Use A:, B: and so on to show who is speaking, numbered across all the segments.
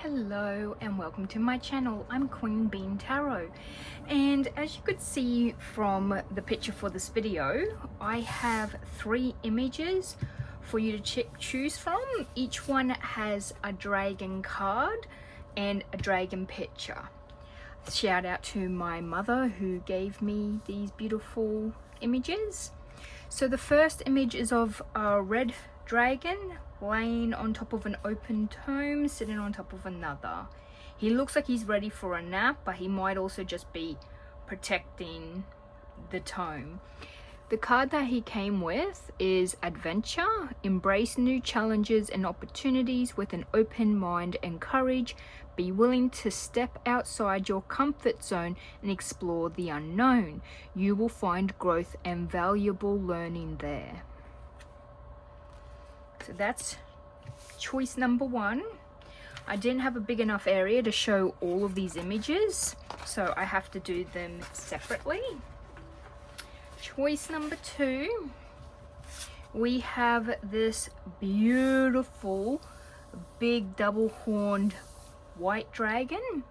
A: Hello and welcome to my channel. I'm Queen Bean Tarot, and as you could see from the picture for this video, I have 3 images for you to choose from. Each one has a dragon card and a dragon picture. Shout out to my mother who gave me these beautiful images. So the first image is of a red dragon laying on top of an open tome, sitting on top of another. He looks like he's ready for a nap, but he might also just be protecting the tome. The card that he came with is Adventure. Embrace new challenges and opportunities with an open mind and courage. Be willing to step outside your comfort zone and explore the unknown. You will find growth and valuable learning there. So that's choice number 1. I didn't have a big enough area to show all of these images, so I have to do them separately. Choice number 2, we have this beautiful big double-horned white dragon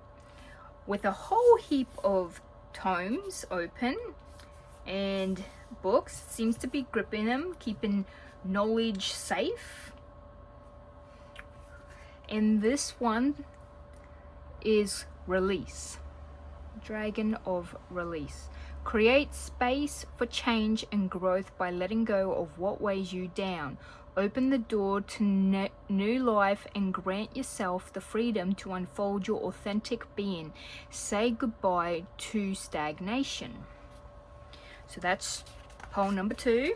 A: with a whole heap of tomes open and books. Seems to be gripping them, keeping knowledge safe. And this one is Release. Dragon of Release. Create space for change and growth by letting go of what weighs you down. Open the door to new life and grant yourself the freedom to unfold your authentic being. Say goodbye to stagnation. So that's pole number 2.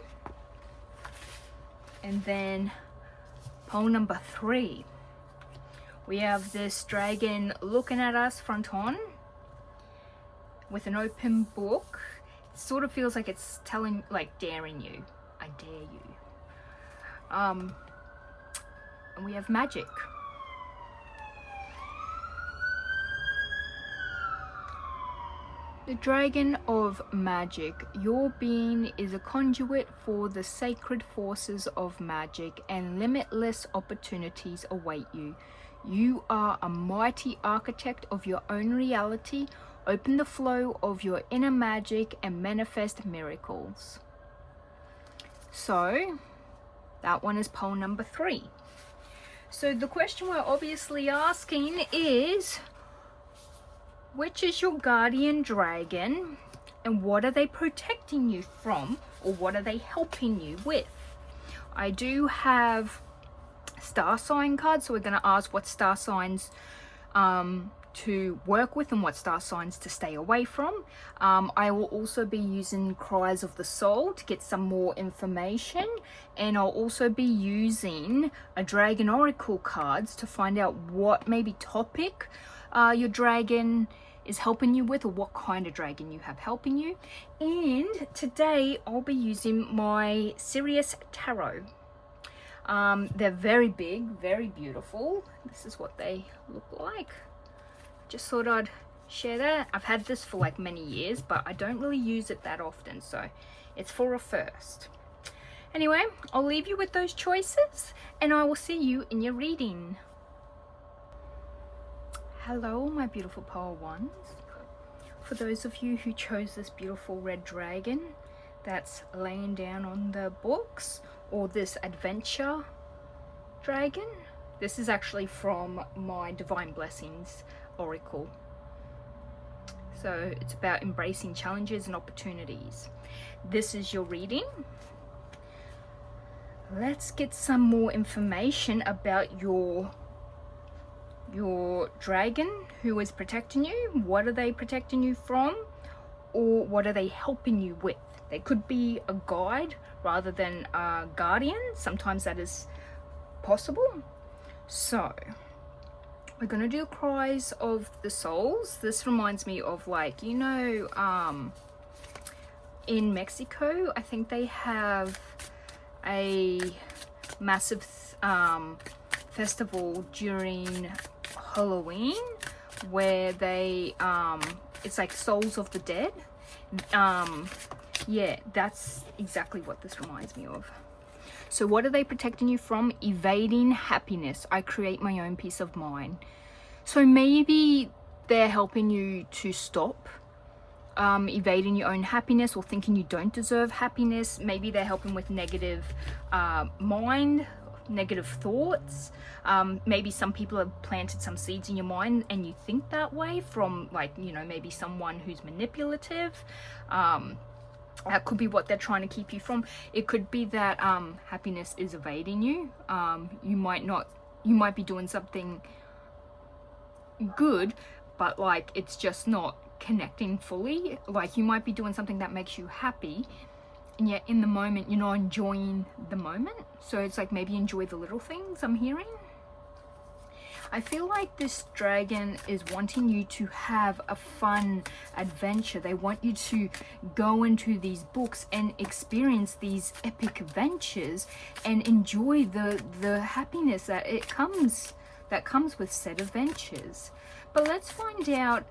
A: And then pole number 3. We have this dragon looking at us front on with an open book. It sort of feels like it's telling, like daring you. I dare you. And we have magic. The Dragon of Magic. Your being is a conduit for the sacred forces of magic, and limitless opportunities await you. You are a mighty architect of your own reality. Open the flow of your inner magic and manifest miracles. So, that one is pole number 3. So the question we're obviously asking is, which is your guardian dragon and what are they protecting you from, or what are they helping you with? I do have star sign cards, so we're going to ask what star signs to work with and what star signs to stay away from. I will also be using Cries of the Soul to get some more information, and I'll also be using a Dragon Oracle cards to find out what maybe topic your dragon is helping you with, or what kind of dragon you have helping you. And today I'll be using my Sirius Tarot. They're very big, very beautiful. This is what they look like. Just thought I'd share that. I've had this for like many years, but I don't really use it that often, so it's for a first. Anyway, I'll leave you with those choices and I will see you in your reading. Hello, my beautiful pole ones. For those of you who chose this beautiful red dragon that's laying down on the books, or this adventure dragon, this is actually from my Divine Blessings Oracle. So it's about embracing challenges and opportunities. This is your reading. Let's get some more information about your dragon who is protecting you. What are they protecting you from, or what are they helping you with? They could be a guide rather than a guardian. Sometimes that is possible. So we're gonna do Cries of the Souls. This reminds me of, like, you know, in Mexico, I think they have a massive festival during Halloween where they it's like Souls of the Dead. Yeah, that's exactly what this reminds me of. So what are they protecting you from? Evading happiness. I create my own peace of mind. So maybe they're helping you to stop evading your own happiness or thinking you don't deserve happiness. Maybe they're helping with negative mind, negative thoughts. Maybe some people have planted some seeds in your mind and you think that way from, like, you know, maybe someone who's manipulative. That could be what they're trying to keep you from. It could be that happiness is evading you. You might be doing something good, but like it's just not connecting fully. Like you might be doing something that makes you happy, and yet in the moment you're not enjoying the moment. So it's like, maybe enjoy the little things. I'm hearing, I feel like this dragon is wanting you to have a fun adventure. They want you to go into these books and experience these epic adventures and enjoy the happiness that comes with said adventures. But let's find out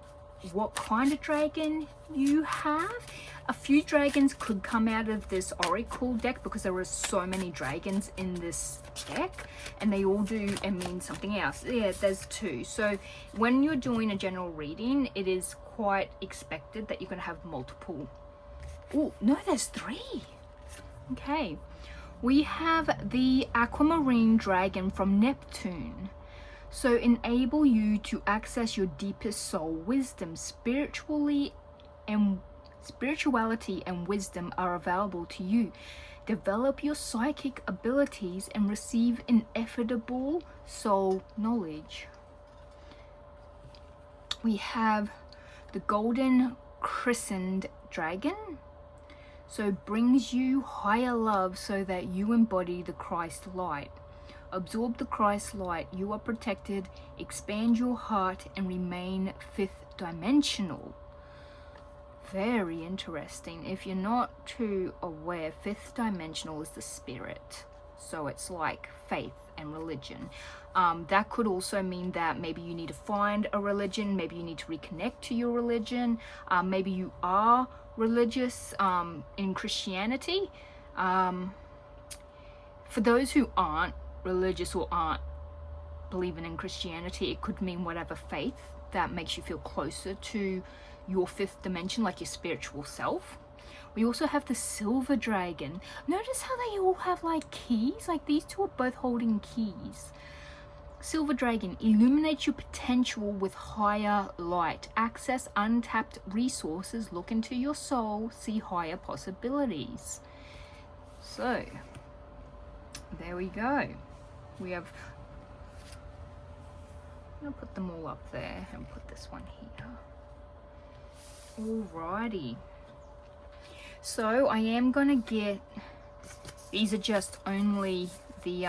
A: what kind of dragon you have. A few dragons could come out of this oracle deck because there are so many dragons in this deck and they all do and mean something else. Yeah, there's 2. So when you're doing a general reading, it is quite expected that you're going to have multiple. Oh no, there's 3. Okay, we have the aquamarine dragon from Neptune. So enable you to access your deepest soul wisdom. Spirituality and wisdom are available to you. Develop your psychic abilities and receive ineffable soul knowledge. We have the golden christened dragon. So brings you higher love so that you embody the Christ light. Absorb the Christ light. You are protected. Expand your heart and remain 5th dimensional. Very interesting. If you're not too aware, 5th dimensional is the spirit. So it's like faith and religion. That could also mean that maybe you need to find a religion. Maybe you need to reconnect to your religion. Maybe you are religious in Christianity. For those who aren't religious or aren't believing in Christianity, it could mean whatever faith that makes you feel closer to your 5th dimension, like your spiritual self. We also have the silver dragon. Notice how they all have like keys, like these 2 are both holding keys. Silver dragon, illuminate your potential with higher light. Access untapped resources. Look into your soul. See higher possibilities. So there we go. We have, I'm going to put them all up there and put this one here. Alrighty. So I am going to get, these are just only the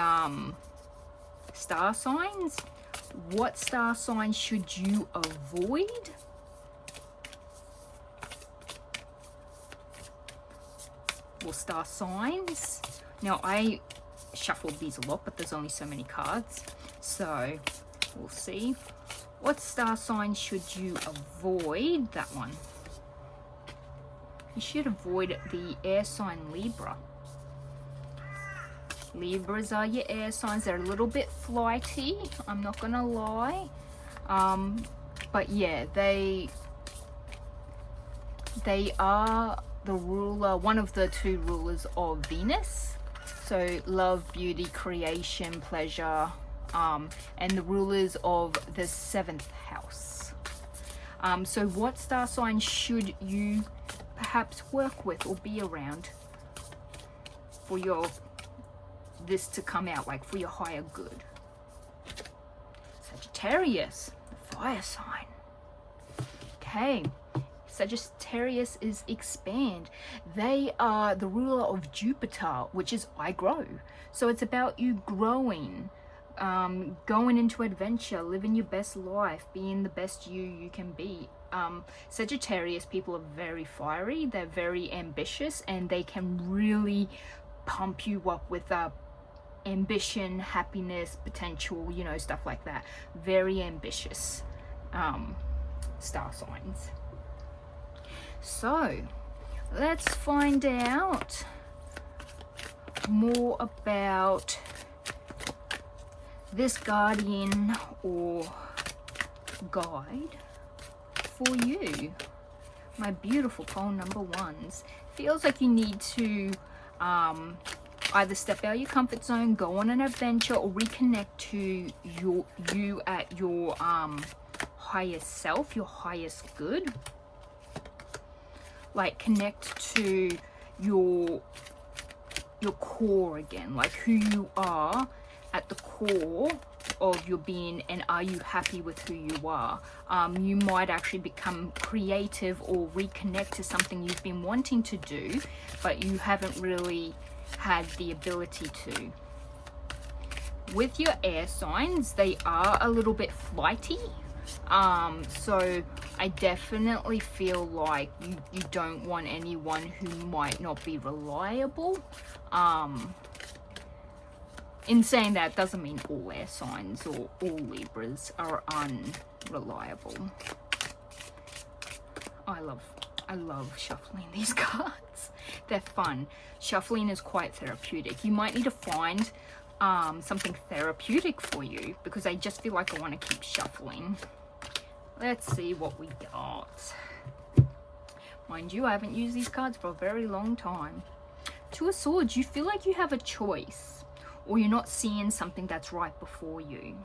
A: star signs. What star signs should you avoid? Well, star signs. Now I shuffled these a lot, but there's only so many cards, so we'll see. What star sign should you avoid? That one. You should avoid the air sign Libra. Libras are your air signs. They're a little bit flighty, I'm not gonna lie, but yeah, they are the ruler, one of the 2 rulers of Venus. So love, beauty, creation, pleasure, and the rulers of the 7th house. So what star sign should you perhaps work with or be around for this to come out, like for your higher good? Sagittarius, the fire sign. Okay. Sagittarius is expand. They are the ruler of Jupiter, which is I grow. So it's about you growing, going into adventure, living your best life, being the best you can be. Sagittarius people are very fiery, they're very ambitious, and they can really pump you up with ambition, happiness, potential, you know, stuff like that. Very ambitious star signs. So let's find out more about this guardian or guide for you, my beautiful pole number ones. Feels like you need to either step out of your comfort zone, go on an adventure, or reconnect to you at your highest self, your highest good. Like connect to your core again, like who you are at the core of your being, and are you happy with who you are? You might actually become creative or reconnect to something you've been wanting to do, but you haven't really had the ability to. With your air signs, they are a little bit flighty. So I definitely feel like you don't want anyone who might not be reliable. In saying that, doesn't mean all air signs or all Libras are unreliable. I love shuffling these cards. They're fun. Shuffling is quite therapeutic. You might need to find something therapeutic for you, because I just feel like I want to keep shuffling. Let's see what we got. Mind you, I haven't used these cards for a very long time. Two of Swords, you feel like you have a choice, or you're not seeing something that's right before you.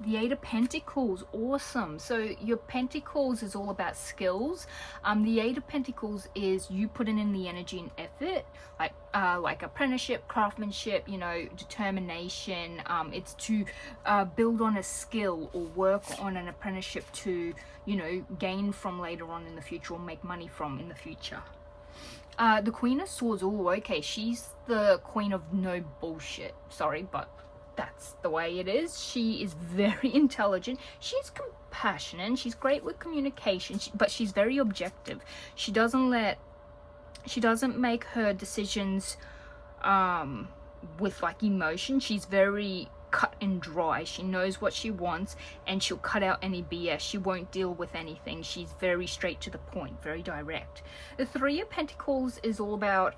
A: The Eight of Pentacles, awesome. So your Pentacles is all about skills. The Eight of Pentacles is you putting in the energy and effort, like apprenticeship, craftsmanship, you know, determination. It's to build on a skill or work on an apprenticeship to, you know, gain from later on in the future, or make money from in the future. The Queen of Swords, oh, okay, she's the queen of no bullshit. Sorry, but that's the way it is. She is very intelligent. She's compassionate. She's great with communication, but she's very objective. She doesn't make her decisions with like emotion. She's very cut and dry. She knows what she wants, and she'll cut out any BS. She won't deal with anything. She's very straight to the point, very direct. The Three of Pentacles is all about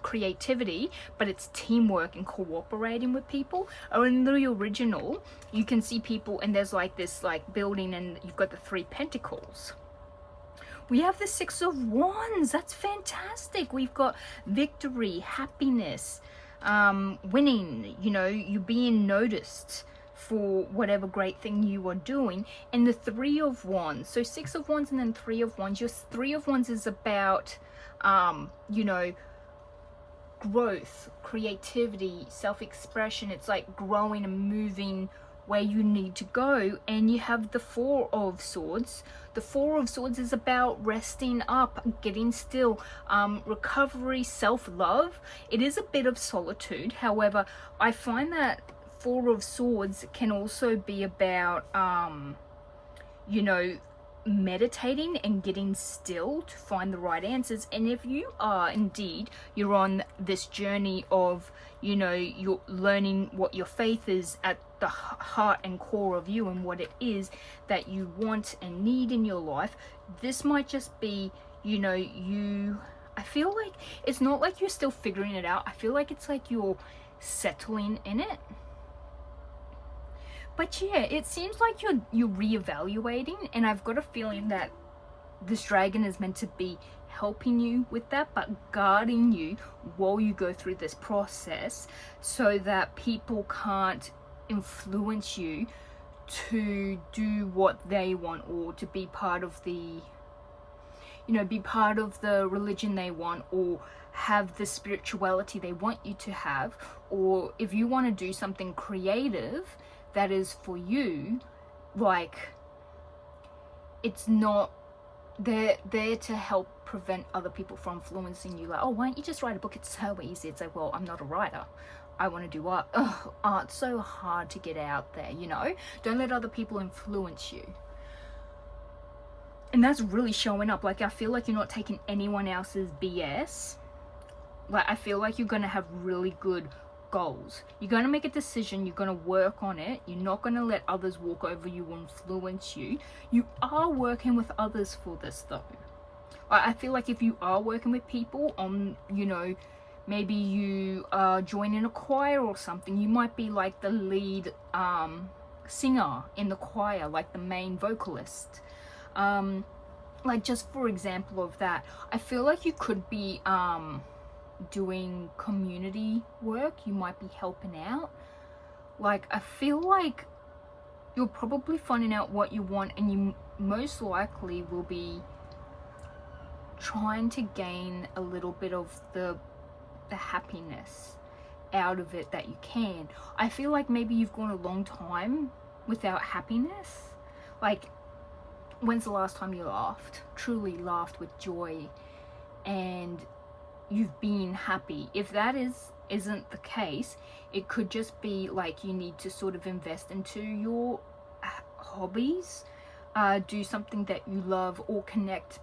A: creativity, but it's teamwork and cooperating with people. Or in the original, you can see people, and there's like this like building, and you've got the Three Pentacles. We have the Six of Wands. That's fantastic. We've got victory, happiness, winning, you know, you being noticed for whatever great thing you are doing. And the Three of Wands, so Six of Wands and then Three of Wands. Your Three of Wands is about you know, growth, creativity, self-expression. It's like growing and moving where you need to go. And you have the Four of Swords. The Four of Swords is about resting up, getting still, recovery, self-love. It is a bit of solitude. However, I find that Four of Swords can also be about you know, meditating and getting still to find the right answers. And if you are indeed, you're on this journey of, you know, you're learning what your faith is at the heart and core of you, and what it is that you want and need in your life, this might just be, you know, I feel like it's not like you're still figuring it out. I feel like it's like you're settling in it. But yeah, it seems like you're reevaluating, and I've got a feeling that this dragon is meant to be helping you with that, but guarding you while you go through this process, so that people can't influence you to do what they want, or to be part of the, you know, be part of the religion they want, or have the spirituality they want you to have. Or if you want to do something creative that is for you, like, it's not, they're there to help prevent other people from influencing you. Like, oh, why don't you just write a book? It's so easy. It's like, well, I'm not a writer. I want to do art. Ugh, art's so hard to get out there, you know? Don't let other people influence you. And that's really showing up. Like, I feel like you're not taking anyone else's BS. Like, I feel like you're going to have really good goals. You're going to make a decision. You're going to work on it. You're not going to let others walk over you or influence you. You are working with others for this, though. I feel like if you are working with people on, you know, maybe you join in a choir or something, you might be like the lead singer in the choir, like the main vocalist. Like, just for example of that, I feel like you could be doing community work. You might be helping out. Like, I feel like you're probably finding out what you want, and you most likely will be trying to gain a little bit of the happiness out of it that you can. I feel like maybe you've gone a long time without happiness. Like, when's the last time you laughed, truly laughed with joy, and you've been happy? If that isn't the case, it could just be like you need to sort of invest into your hobbies, do something that you love, or connect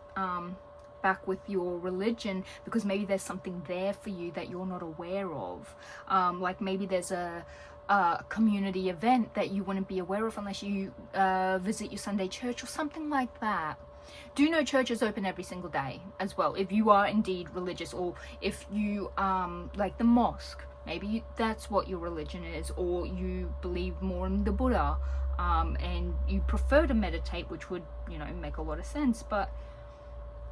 A: back with your religion, because maybe there's something there for you that you're not aware of. Like, maybe there's a community event that you wouldn't be aware of unless you visit your Sunday church or something like that. Do know church is open every single day as well, if you are indeed religious, or if you like the mosque, maybe that's what your religion is, or you believe more in the Buddha, and you prefer to meditate, which would, you know, make a lot of sense. But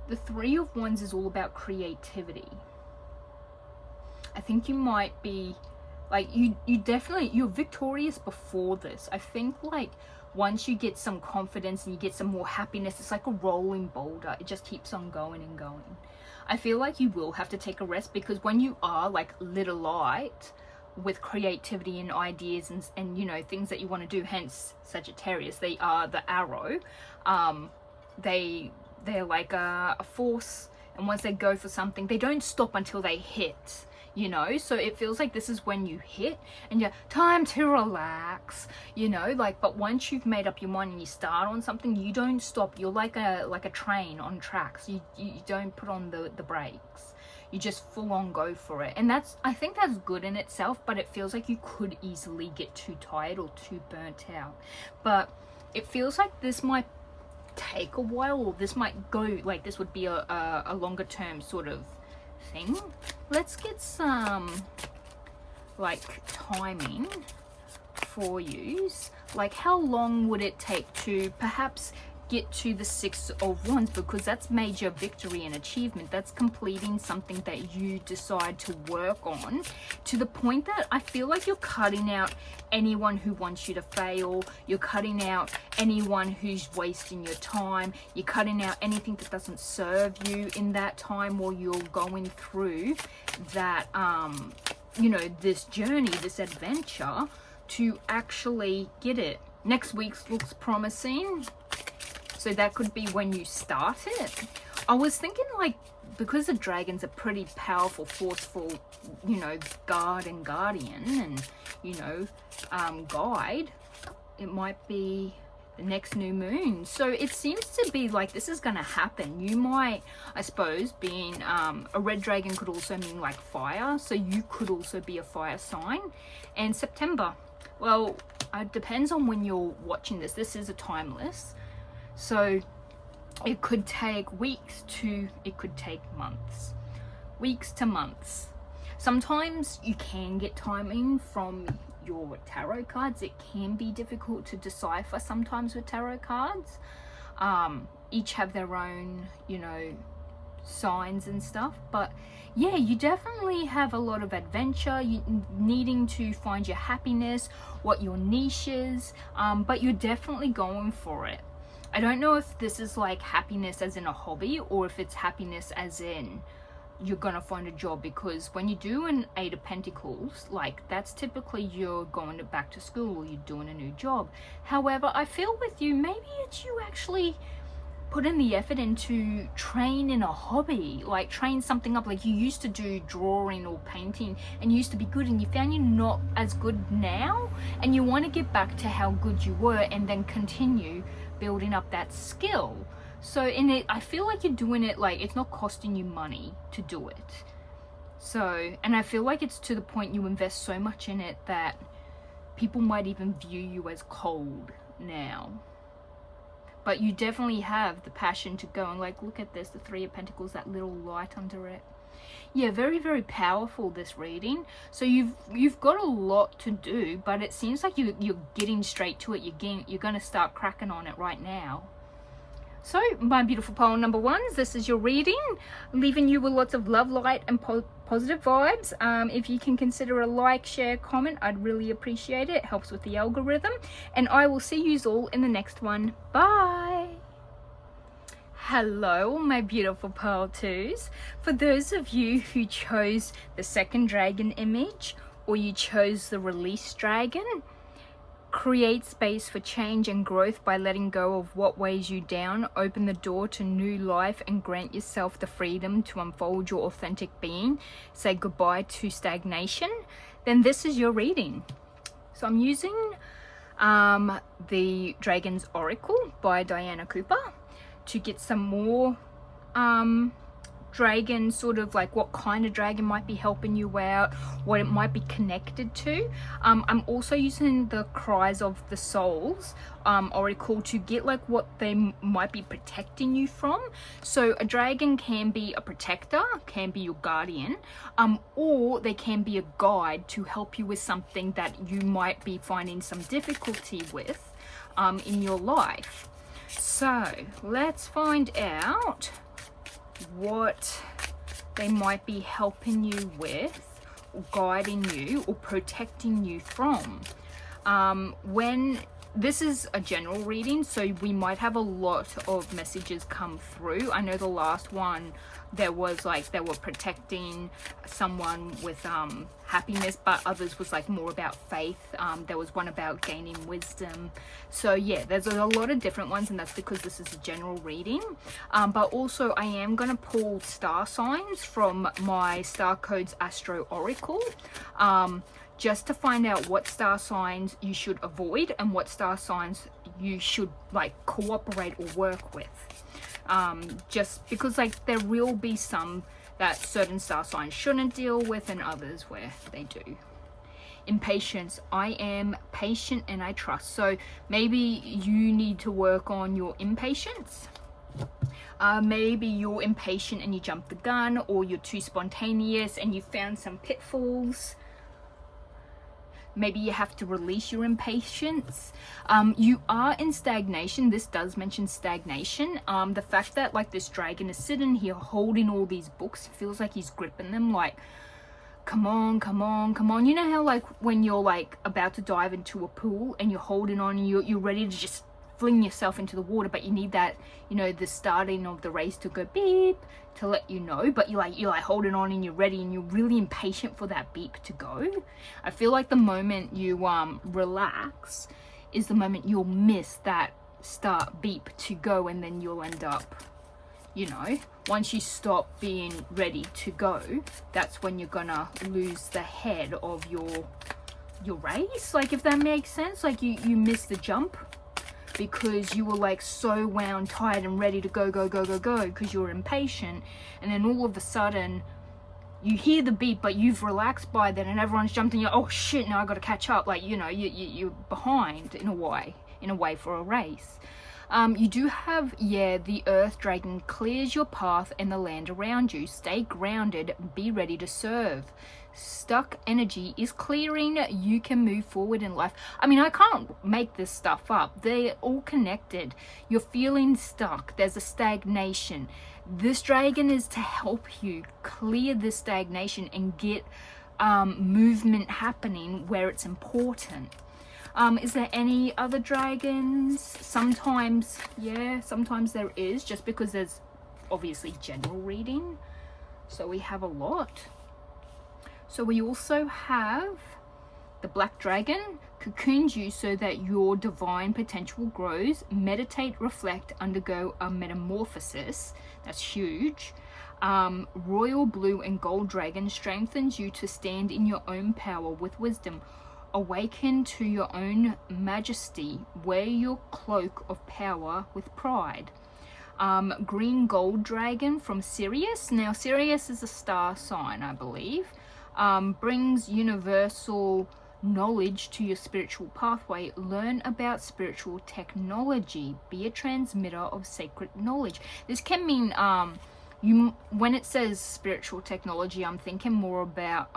A: the Three of Wands is all about creativity. I think you might be like, you're victorious before this. I think, like, once you get some confidence and you get some more happiness, it's like a rolling boulder. It just keeps on going and going. I feel like you will have to take a rest, because when you are like lit alight with creativity and ideas and you know, things that you want to do, hence Sagittarius, they are the arrow. They're like a force, and once they go for something, they don't stop until they hit, you know. So it feels like this is when you hit and you're time to relax, you know, like. But once you've made up your mind and you start on something, you don't stop. You're like a train on tracks. You don't put on the brakes. You just full on go for it. And I think that's good in itself, but it feels like you could easily get too tired or too burnt out. But it feels like this might take a while, or this might go, like, this would be a longer term sort of thing. Let's get some like timing for you. Like, how long would it take to perhaps get to the Six of Wands, because that's major victory and achievement. That's completing something that you decide to work on, to the point that I feel like you're cutting out anyone who wants you to fail. You're cutting out anyone who's wasting your time. You're cutting out anything that doesn't serve you in that time while you're going through that, you know, this journey, this adventure, to actually get it. Next week looks promising. So that could be when you start it. I was thinking, like, because the dragon's a pretty powerful, forceful, you know, guard and guardian and, you know, guide, it might be the next new moon. So it seems to be like this is going to happen. You might, I suppose, being a red dragon could also mean like fire. So you could also be a fire sign. And September, well, it depends on when you're watching this. This is a timeless. So it could take weeks to, it could take months. Weeks to months. Sometimes you can get timing from your tarot cards. It can be difficult to decipher sometimes with tarot cards. Each have their own, you know, signs and stuff. But yeah, you definitely have a lot of adventure. You needing to find your happiness, what your niche is, but you're definitely going for it. I don't know if this is like happiness as in a hobby, or if it's happiness as in you're gonna find a job, because when you do an Eight of Pentacles, like, that's typically you're going back to school or you're doing a new job. However, I feel with you, maybe it's you actually put in the effort into train in a hobby, like train something up. Like, you used to do drawing or painting and you used to be good, and you found you're not as good now, and you want to get back to how good you were and then continue building up that skill. So in it, I feel like you're doing it, like, it's not costing you money to do it. So, and I feel like it's to the point you invest so much in it that people might even view you as cold now. But you definitely have the passion to go and, like, look at this, the Three of Pentacles, that little light under it. Yeah, very, very powerful, this reading. So you've got a lot to do, but it seems like you're getting straight to it. You're going to start cracking on it right now. So, my beautiful pole number ones, this is your reading, leaving you with lots of love, light, and positive vibes. If you can consider a like, share, comment, I'd really appreciate it. It helps with the algorithm. And I will see you all in the next one. Bye! Hello, my beautiful Pearl 2s. For those of you who chose the second dragon image, or you chose the release dragon, create space for change and growth by letting go of what weighs you down. Open the door to new life and grant yourself the freedom to unfold your authentic being. Say goodbye to stagnation. Then this is your reading. So I'm using the Dragon's Oracle by Diana Cooper to get some more dragon, sort of like what kind of dragon might be helping you out, what it might be connected to. I'm also using the Cries of the Souls oracle to get like what they might be protecting you from. So a dragon can be a protector, can be your guardian, or they can be a guide to help you with something that you might be finding some difficulty with in your life. So let's find out what they might be helping you with, or guiding you, or protecting you from. When this is a general reading, so we might have a lot of messages come through. I know the last one, there was like they were protecting someone with happiness, but others was like more about faith. There was one about gaining wisdom. So yeah, there's a lot of different ones, and that's because this is a general reading. But also I am going to pull star signs from my Star Codes Astro Oracle, just to find out what star signs you should avoid and what star signs you should like cooperate or work with. Just because like there will be some that certain star signs shouldn't deal with and others where they do. Impatience. I am patient and I trust. So maybe you need to work on your impatience. Maybe you're impatient and you jump the gun, or you're too spontaneous and you found some pitfalls. Maybe you have to release your impatience. You are in stagnation. This does mention stagnation. The fact that like this dragon is sitting here holding all these books, it feels like he's gripping them like, come on, come on, come on. You know how like when you're like about to dive into a pool and you're holding on and you're ready to just fling yourself into the water, but you need that, you know, the starting of the race to go beep to let you know, but you're like holding on and you're ready and you're really impatient for that beep to go. I feel like the moment you relax is the moment you'll miss that start beep to go, and then you'll end up, you know, once you stop being ready to go, that's when you're gonna lose the head of your race, like, if that makes sense. Like you miss the jump because you were like so wound tight and ready to go because you're impatient, and then all of a sudden you hear the beep but you've relaxed by then and everyone's jumped and you're, oh shit, now I gotta catch up. Like, you know, you're behind in a way for a race. You do have, yeah, the Earth Dragon clears your path and the land around you. Stay grounded, be ready to serve. Stuck energy is clearing, you can move forward in life. I mean, I can't make this stuff up. They're all connected. You're feeling stuck. There's a stagnation. This dragon is to help you clear this stagnation and get movement happening where it's important. Is there any other dragons? Sometimes, yeah, sometimes there is, just because there's obviously general reading. So we have a lot. So we also have the Black Dragon, cocoons you so that your divine potential grows. Meditate, reflect, undergo a metamorphosis. That's huge. Royal Blue and Gold Dragon strengthens you to stand in your own power with wisdom. Awaken to your own majesty. Wear your cloak of power with pride. Green Gold Dragon from Sirius. Now, Sirius is a star sign, I believe. Brings universal knowledge to your spiritual pathway. Learn about spiritual technology. Be a transmitter of sacred knowledge. This can mean when it says spiritual technology, I'm thinking more about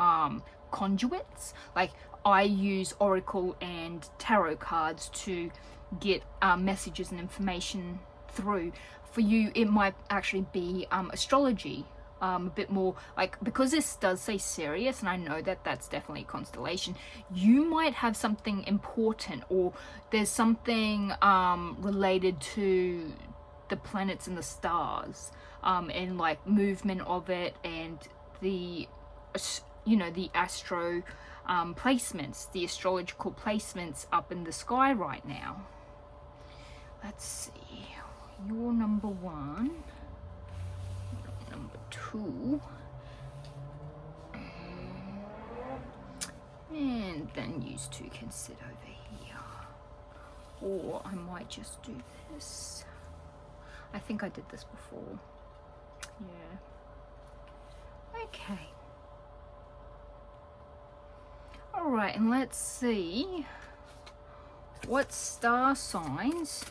A: conduits. Like, I use Oracle and tarot cards to get messages and information through. For you, it might actually be astrology, a bit more like, because this does say Sirius, and I know that that's definitely a constellation. You might have something important, or there's something related to the planets and the stars, and like movement of it, and the, you know, the astro placements, the astrological placements up in the sky right now. Let's see, you're number 1, number 2, and then you two can sit over here, or I might just do this. I think I did this before. Yeah. Okay. All right, and let's see, what star signs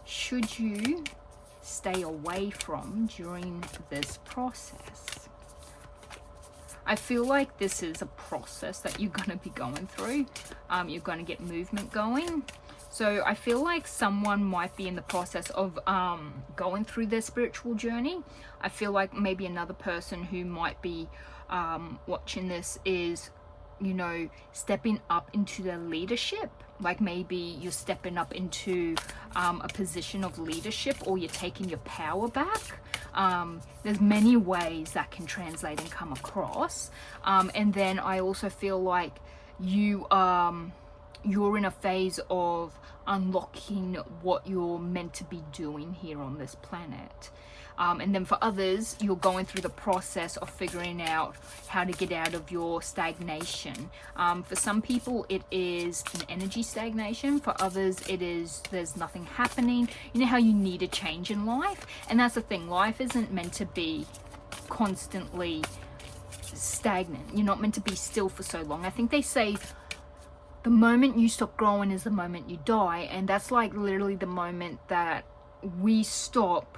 A: should you stay away from during this process? I feel like this is a process that you're going to be going through. You're going to get movement going. So I feel like someone might be in the process of going through their spiritual journey. I feel like maybe another person who might be watching this is, you know, stepping up into their leadership. Like, maybe you're stepping up into a position of leadership, or you're taking your power back. There's many ways that can translate and come across. And then I also feel like you're in a phase of unlocking what you're meant to be doing here on this planet. And then for others, you're going through the process of figuring out how to get out of your stagnation. For some people, it is an energy stagnation. For others, it is there's nothing happening. You know how you need a change in life? And that's the thing. Life isn't meant to be constantly stagnant. You're not meant to be still for so long. I think they say the moment you stop growing is the moment you die. And that's like literally the moment that we stop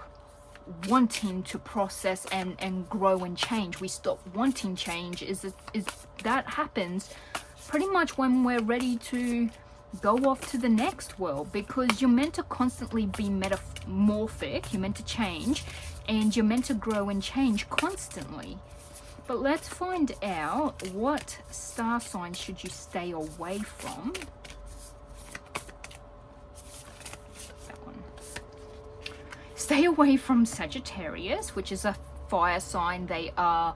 A: wanting to process and grow and change. We stop wanting change. Is that happens pretty much when we're ready to go off to the next world, because you're meant to constantly be metamorphic, you're meant to change, and you're meant to grow and change constantly. But let's find out, what star signs should you stay away from? Stay away from Sagittarius, which is a fire sign. They are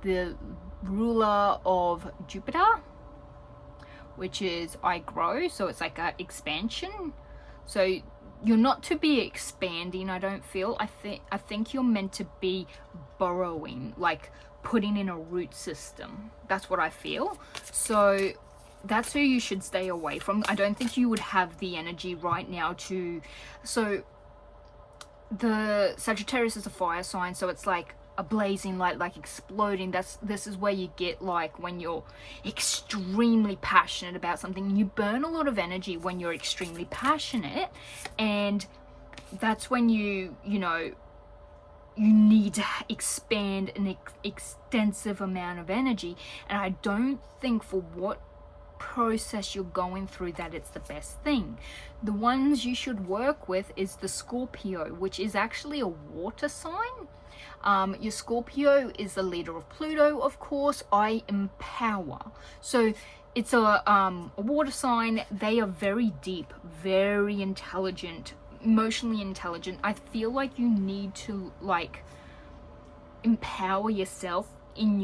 A: the ruler of Jupiter, which is I grow, so it's like an expansion. So you're not to be expanding, I don't feel. I think you're meant to be burrowing, like putting in a root system. That's what I feel. So that's who you should stay away from. I don't think you would have the energy right now to... So the Sagittarius is a fire sign, so it's like a blazing light, like exploding. This is where you get, like, when you're extremely passionate about something. You burn a lot of energy when you're extremely passionate, and that's when you know, you need to expand an extensive amount of energy. And I don't think for what process you're going through that it's the best thing. The ones you should work with is the Scorpio, which is actually a water sign. Your Scorpio is the leader of Pluto, of course. I empower. So it's a water sign. They are very deep, very intelligent, emotionally intelligent. I feel like you need to, like, empower yourself in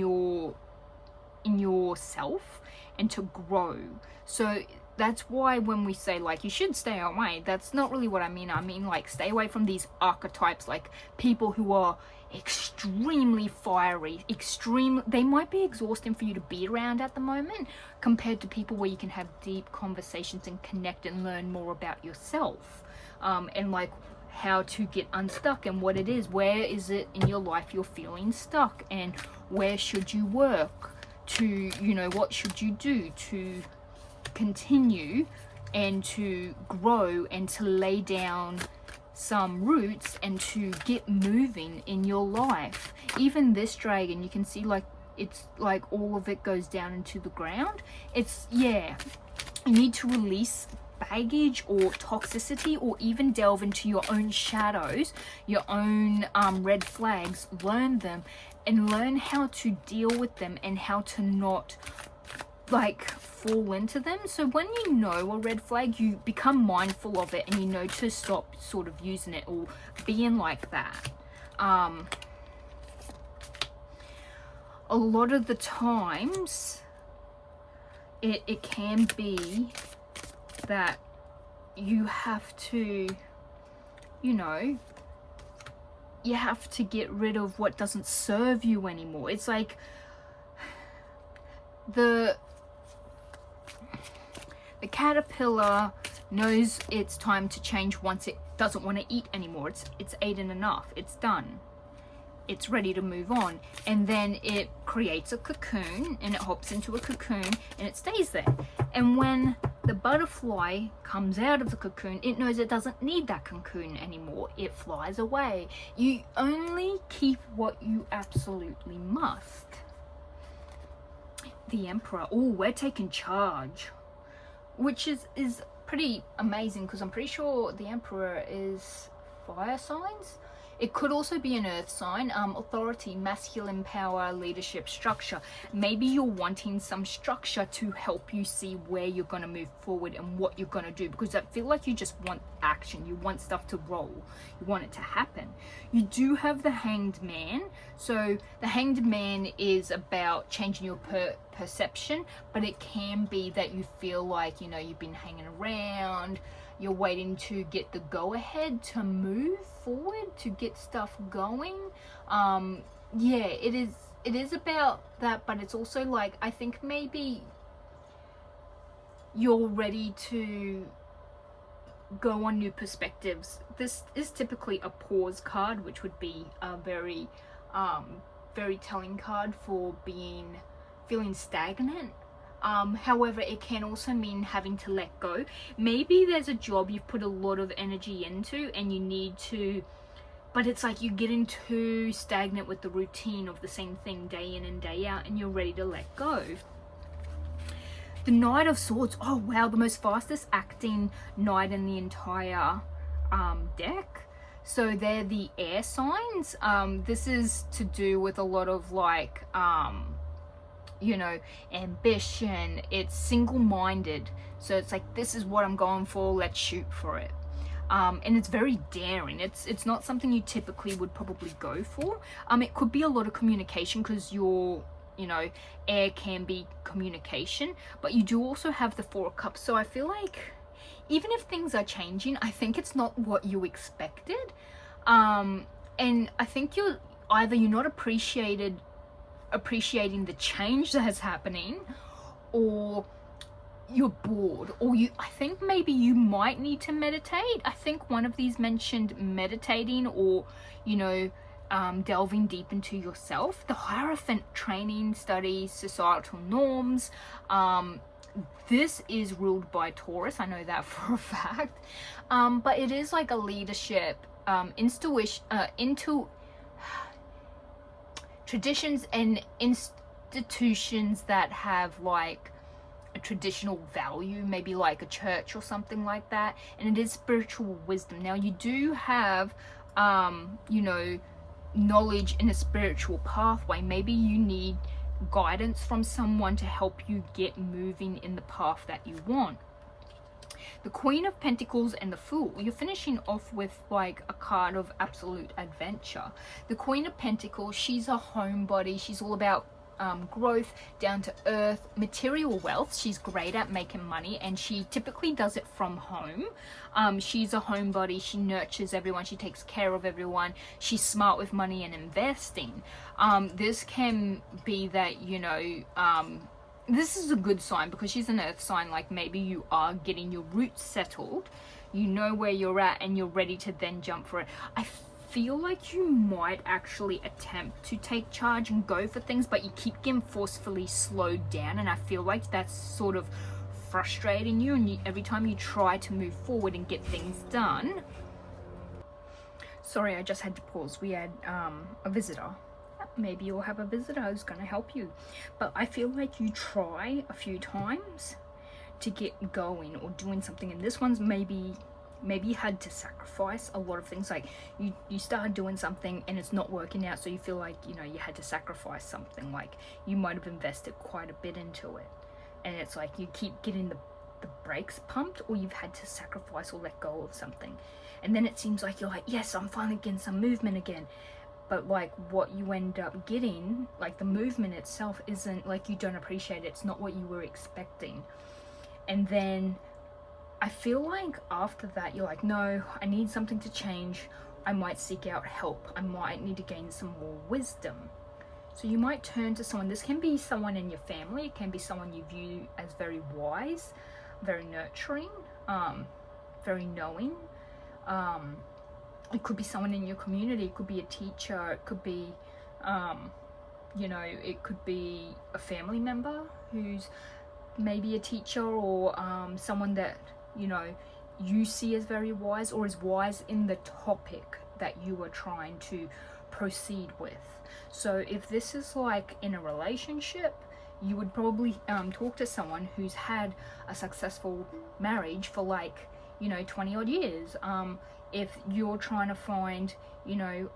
A: yourself and to grow. So that's why when we say, like, you should stay away, that's not really what I mean. I mean, like, stay away from these archetypes, like people who are extremely fiery, they might be exhausting for you to be around at the moment, compared to people where you can have deep conversations and connect and learn more about yourself, and like how to get unstuck and what it is. Where is it in your life you're feeling stuck, and where should you work to, you know, what should you do to continue and to grow and to lay down some roots and to get moving in your life. Even this dragon, you can see like it's like all of it goes down into the ground. It's, yeah, you need to release baggage or toxicity, or even delve into your own shadows, your own red flags, learn them and learn how to deal with them and how to not like fall into them. So when you know a red flag, you become mindful of it and you know to stop sort of using it or being like that. A lot of the times it can be that you have to, you know, you have to get rid of what doesn't serve you anymore. It's like the caterpillar knows it's time to change once it doesn't want to eat anymore. It's eaten enough. It's done. It's ready to move on. And then it creates a cocoon and it hops into a cocoon and it stays there. And when the butterfly comes out of the cocoon, it knows it doesn't need that cocoon anymore. It flies away. You only keep what you absolutely must. The Emperor. Oh, we're taking charge. Which is pretty amazing, because I'm pretty sure the Emperor is fire signs. It could also be an earth sign. Authority, masculine power, leadership, structure. Maybe you're wanting some structure to help you see where you're going to move forward and what you're going to do, because I feel like you just want action. You want stuff to roll. You want it to happen. You do have the Hanged Man. So the Hanged Man is about changing your perception, but it can be that you feel like, you know, you've been hanging around, you're waiting to get the go-ahead to move forward, to get stuff going. Yeah, it is about that, but it's also like, I think maybe you're ready to go on new perspectives. This is typically a pause card, which would be a very telling card for feeling stagnant. However, it can also mean having to let go. Maybe there's a job you've put a lot of energy into and you need to, but it's like you're getting too stagnant with the routine of the same thing day in and day out, and you're ready to let go. The Knight of Swords. Oh wow, the most fastest acting knight in the entire deck. So they're the air signs. This is to do with a lot of like you know, ambition. It's single-minded, so it's like, this is what I'm going for, let's shoot for it. And it's very daring. It's not something you typically would probably go for. It could be a lot of communication, because you know, air can be communication, but you do also have the Four of Cups. So I feel like even if things are changing, I think it's not what you expected. And I think you're not appreciating the change that's happening, or you're bored, or I think maybe you might need to meditate. I think one of these mentioned meditating, or, you know, delving deep into yourself. The Hierophant, training, study, societal norms. This is ruled by Taurus, I know that for a fact. But it is like a leadership, traditions and institutions that have like a traditional value, maybe like a church or something like that. And it is spiritual wisdom. Now you do have you know, knowledge in a spiritual pathway. Maybe you need guidance from someone to help you get moving in the path that you want. The Queen of Pentacles and the Fool. You're finishing off with like a card of absolute adventure. The Queen of Pentacles, she's a homebody. She's all about growth, down to earth, material wealth. She's great at making money, and she typically does it from home. She's a homebody. She nurtures everyone. She takes care of everyone. She's smart with money and investing. This can be that, you know, this is a good sign, because she's an earth sign. Like, maybe you are getting your roots settled, you know where you're at, and you're ready to then jump for it. I feel like you might actually attempt to take charge and go for things, but you keep getting forcefully slowed down, and I feel like that's sort of frustrating you, and every time you try to move forward and get things done, Sorry, I just had to pause. We had a visitor. Maybe you'll have a visitor who's going to help you. But I feel like you try a few times to get going or doing something, and this one's maybe you had to sacrifice a lot of things. Like you started doing something and it's not working out, so you feel like, you know, you had to sacrifice something. Like you might have invested quite a bit into it, and it's like you keep getting the brakes pumped, or you've had to sacrifice or let go of something, and then it seems like you're like, yes, I'm finally getting some movement again. But like what you end up getting, like the movement itself isn't, like, you don't appreciate it. It's not what you were expecting. And then I feel like after that you're like, no, I need something to change. I might seek out help. I might need to gain some more wisdom. So you might turn to someone. This can be someone in your family. It can be someone you view as very wise, very nurturing, very knowing. It could be someone in your community. It could be a teacher. It could be, you know, it could be a family member who's maybe a teacher, or someone that, you know, you see as very wise, or is wise in the topic that you are trying to proceed with. So if this is like in a relationship, you would probably talk to someone who's had a successful marriage for, like, you know, 20 odd years. If you're trying to find, you know,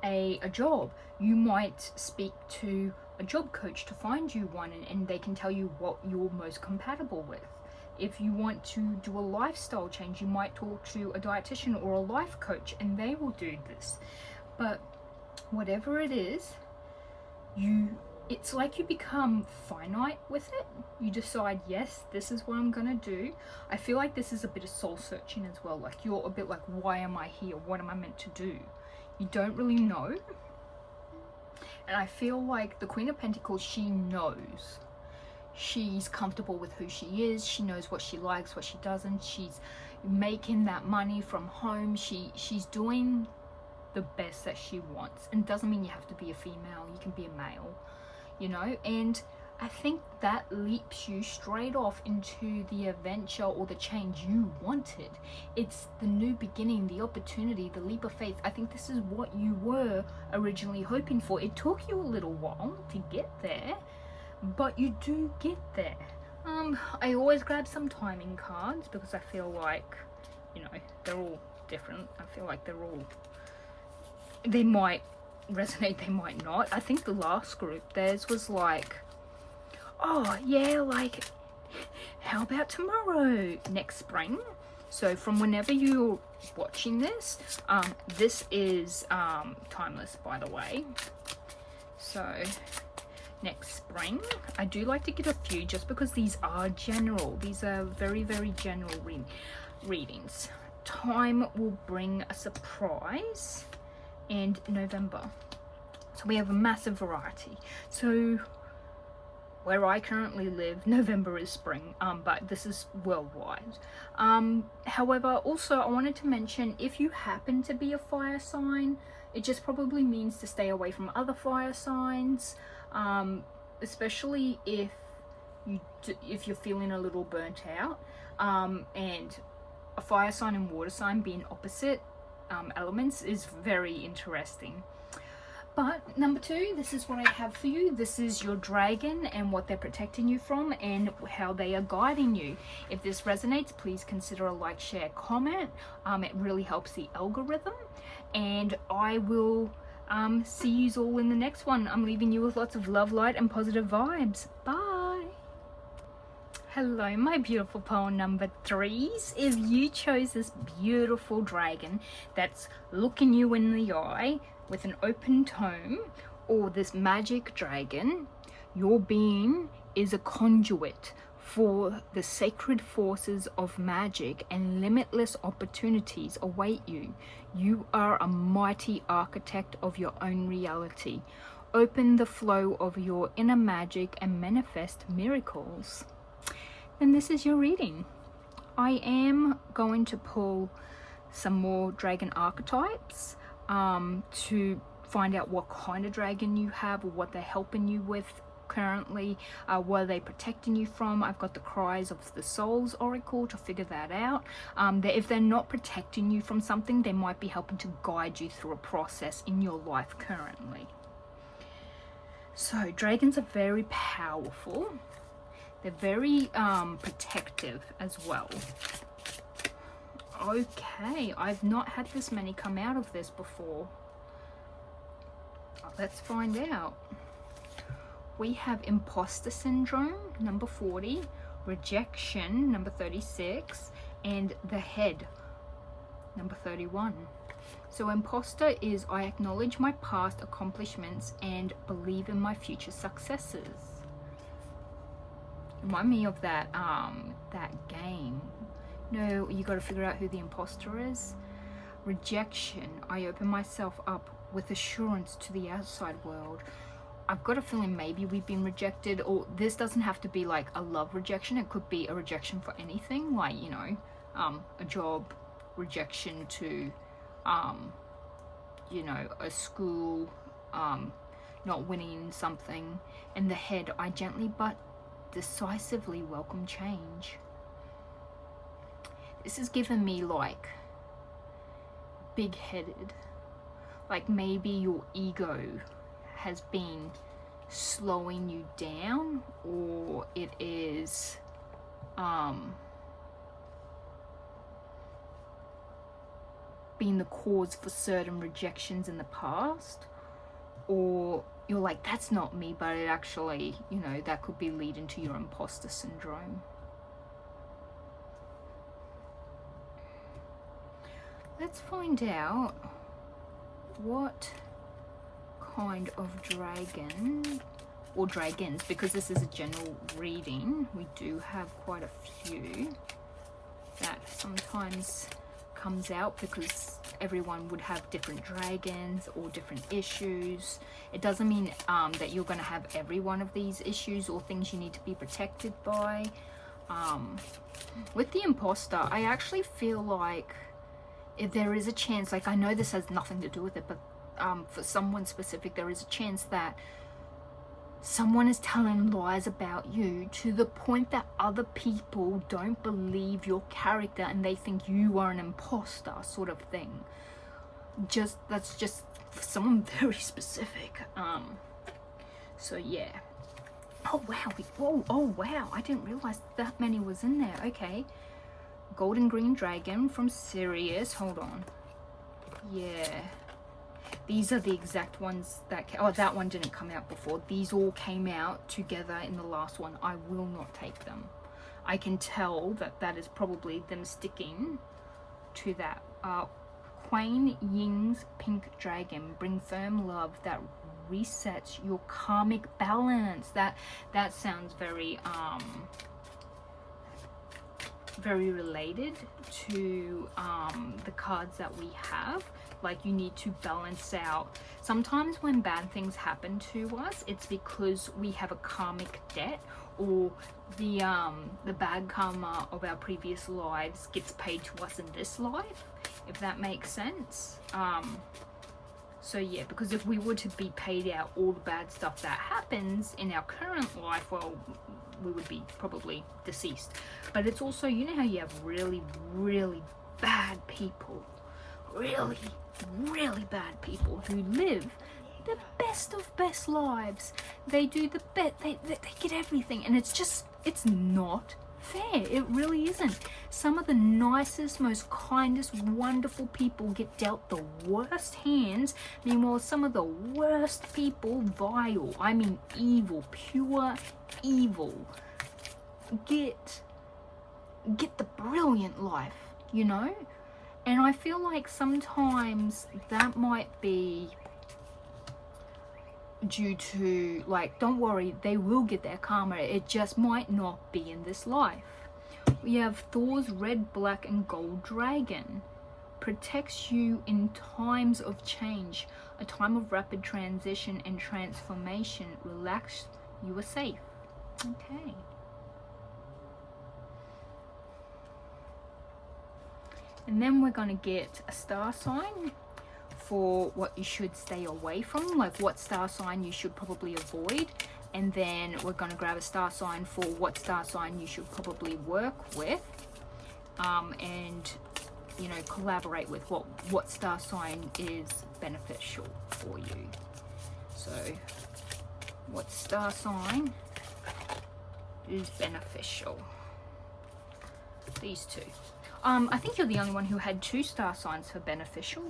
A: a job, you might speak to a job coach to find you one, and they can tell you what you're most compatible with. If you want to do a lifestyle change, you might talk to a dietitian or a life coach, and they will do this. But whatever it is, it's like you become finite with it. You decide, yes, this is what I'm gonna do. I feel like this is a bit of soul searching as well. Like you're a bit like, why am I here? What am I meant to do? You don't really know. And I feel like the Queen of Pentacles, she knows. She's comfortable with who she is. She knows what she likes, what she doesn't. She's making that money from home. She's doing the best that she wants. And it doesn't mean you have to be a female. You can be a male, you know. And I think that leaps you straight off into the adventure or the change you wanted. It's the new beginning, the opportunity, the leap of faith. I think this is what you were originally hoping for. It took you a little while to get there, but you do get there. I always grab some timing cards because I feel like, you know, they're all different. I feel like they might resonate, they might not. I think the last group, theirs was like, oh yeah, like, how about tomorrow, next spring? So from whenever you're watching this, this is timeless, by the way. So next spring, I do like to get a few just because these are general. These are very, very general readings. Time will bring a surprise, and November. So we have a massive variety. So where I currently live, November is spring, but this is worldwide. However, also I wanted to mention, if you happen to be a fire sign, it just probably means to stay away from other fire signs, especially if you're feeling a little burnt out, and a fire sign and water sign being opposite elements is very interesting. But number 2, this is what I have for you. This is your dragon and what they're protecting you from and how they are guiding you. If this resonates, please consider a like, share, comment. It really helps the algorithm. And I will see you all in the next one. I'm leaving you with lots of love, light, and positive vibes. Bye. Hello, my beautiful poem number 3s. If you chose this beautiful dragon that's looking you in the eye with an open tome, or this magic dragon, your being is a conduit for the sacred forces of magic, and limitless opportunities await you. You are a mighty architect of your own reality. Open the flow of your inner magic and manifest miracles. And this is your reading. I am going to pull some more dragon archetypes to find out what kind of dragon you have or what they're helping you with currently. What are they protecting you from? I've got the Cries of the Souls Oracle to figure that out. If they're not protecting you from something, they might be helping to guide you through a process in your life currently. So dragons are very powerful. They're very protective as well. Okay, I've not had this many come out of this before. Let's find out. We have imposter syndrome, number 40, rejection, number 36, and the head, number 31. So imposter is I acknowledge my past accomplishments and believe in my future successes. Remind me of that game. No, you got to figure out who the imposter is. Rejection, I open myself up with assurance to the outside world. I've got a feeling maybe we've been rejected, or this doesn't have to be like a love rejection. It could be a rejection for anything, like, you know, a job rejection to, you know, a school, not winning something. In the head, I gently but decisively welcome change. This has given me like big-headed, like maybe your ego has been slowing you down, or it is being the cause for certain rejections in the past, or you're like, that's not me, but it actually, you know, that could be leading to your imposter syndrome. Let's find out what kind of dragon, or dragons, because this is a general reading. We do have quite a few that sometimes comes out because everyone would have different dragons or different issues. It doesn't mean that you're going to have every one of these issues or things you need to be protected by. With the imposter, I actually feel like if there is a chance, like I know this has nothing to do with it, but for someone specific, there is a chance that someone is telling lies about you to the point that other people don't believe your character and they think you are an imposter, sort of thing. That's just for someone very specific. So yeah. Oh wow, oh wow, I didn't realize that many was in there. Okay. Golden Green Dragon from Sirius. Hold on. Yeah. These are the exact ones that... Oh, that one didn't come out before. These all came out together in the last one. I will not take them. I can tell that that is probably them sticking to that. Kuan Ying's Pink Dragon. Bring firm love that resets your karmic balance. That sounds very... very related to the cards that we have. Like, you need to balance out. Sometimes when bad things happen to us, it's because we have a karmic debt, or the bad karma of our previous lives gets paid to us in this life, if that makes sense. So yeah, because if we were to be paid out all the bad stuff that happens in our current life, well, we would be probably deceased. But it's also, you know how you have really, really bad people, really, really bad people who live the best of best lives. They do the best, they get everything, and it's just, it's not fair. It really isn't. Some of the nicest, most kindest, wonderful people get dealt the worst hands. Meanwhile, some of the worst people, vile, I mean evil, pure evil, get the brilliant life, you know? And I feel like sometimes that might be due to, like, don't worry, they will get their karma. It just might not be in this life. We have Thor's Red, Black, and Gold Dragon. Protects you in times of change, a time of rapid transition and transformation. Relax, you are safe. Okay. And then we're going to get a star sign for what you should stay away from, like what star sign you should probably avoid, and then we're going to grab a star sign for what star sign you should probably work with, and you know, collaborate with what star sign is beneficial for you. So what star sign is beneficial? These two. I think you're the only one who had 2 star signs for beneficial.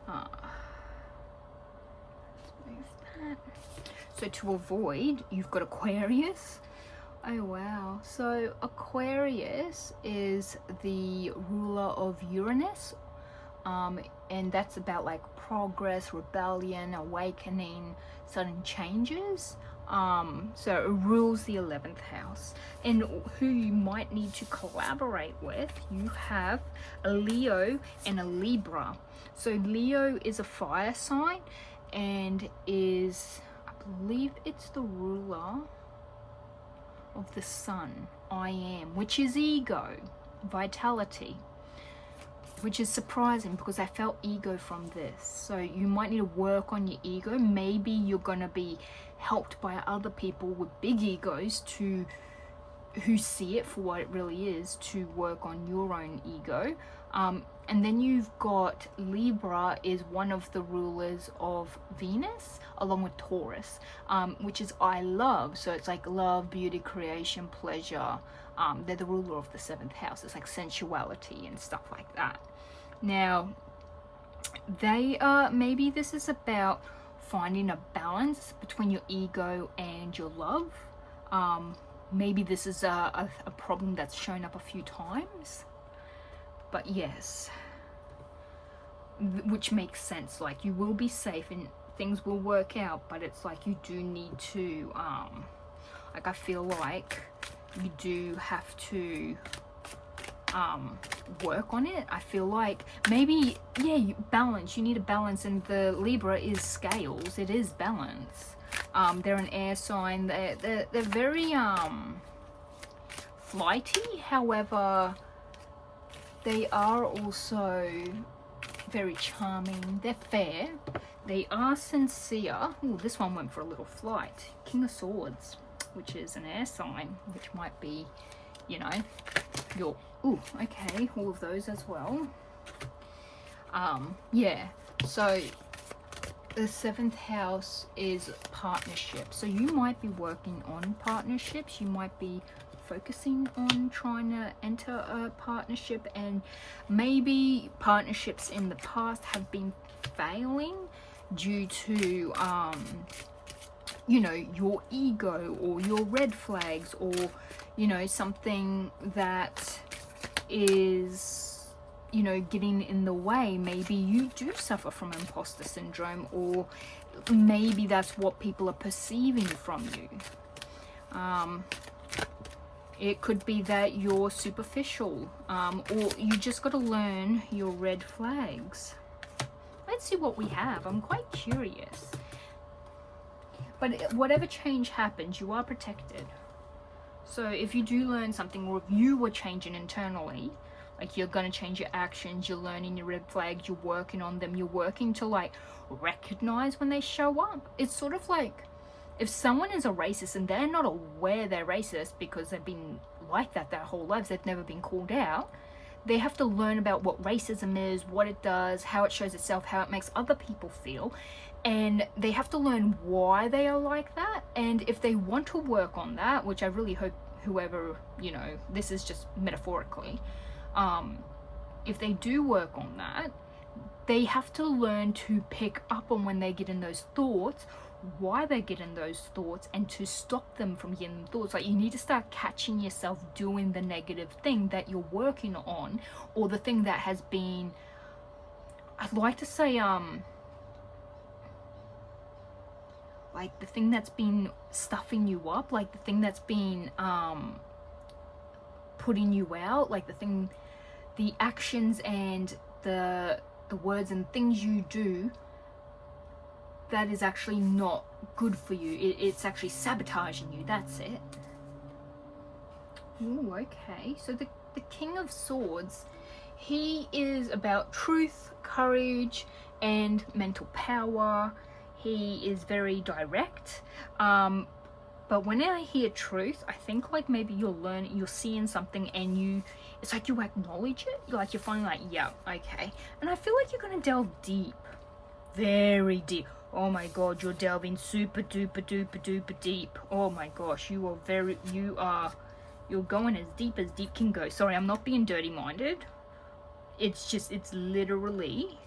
A: Let's move that. So to avoid, you've got Aquarius. Oh wow. So Aquarius is the ruler of Uranus. And that's about like progress, rebellion, awakening, sudden changes. So it rules the 11th house. And who you might need to collaborate with, you have a Leo and a Libra. So Leo is a fire sign and is, I believe it's the ruler of the sun, I am, which is ego, vitality, which is surprising because I felt ego from this. So you might need to work on your ego. Maybe you're going to be helped by other people with big egos who see it for what it really is, to work on your own ego. And then you've got Libra is one of the rulers of Venus, along with Taurus, which is I love. So it's like love, beauty, creation, pleasure. They're the ruler of the 7th house. It's like sensuality and stuff like that. Now, they are, maybe this is about finding a balance between your ego and your love. Maybe this is a problem that's shown up a few times. But yes, which makes sense. Like, you will be safe and things will work out, but it's like you do need to, like, I feel like you do have to work on it. I feel like maybe, yeah, balance. You need a balance, and the Libra is scales. It is balance. They're an air sign. They're very flighty. However, they are also very charming. They're fair. They are sincere. Oh, this one went for a little flight. King of Swords, which is an air sign, which might be, you know, your, ooh, okay, all of those as well. Yeah, so the 7th house is partnership. So you might be working on partnerships. You might be focusing on trying to enter a partnership, and maybe partnerships in the past have been failing due to you know, your ego or your red flags, or you know, something that is, you know, getting in the way. Maybe you do suffer from imposter syndrome, or maybe that's what people are perceiving from you. It could be that you're superficial, or you just got to learn your red flags. Let's see what we have. I'm quite curious. But whatever change happens, you are protected. So if you do learn something, or if you were changing internally, like you're going to change your actions, you're learning your red flags, you're working on them, you're working to like recognize when they show up. It's sort of like, if someone is a racist and they're not aware they're racist because they've been like that their whole lives, they've never been called out, they have to learn about what racism is, what it does, how it shows itself, how it makes other people feel, and they have to learn why they are like that. And if they want to work on that, which I really hope whoever, you know, this is just metaphorically, if they do work on that, they have to learn to pick up on when they get in those thoughts, why they get in those thoughts, and to stop them from getting thoughts. Like, you need to start catching yourself doing the negative thing that you're working on, or the thing that has been, I'd like to say, like the thing that's been stuffing you up, like the thing that's been putting you out, like the thing, the actions and the words and things you do that is actually not good for you. It's actually sabotaging you. That's it. Ooh, okay. So the King of Swords, he is about truth, courage, and mental power. He is very direct. But when I hear truth, I think like maybe you're seeing something and it's like you acknowledge it. You're finally like, yeah, okay. And I feel like you're gonna delve deep, very deep. Oh my god, you're delving super duper duper duper deep. Oh my gosh, you're going as deep can go. Sorry, I'm not being dirty minded. It's literally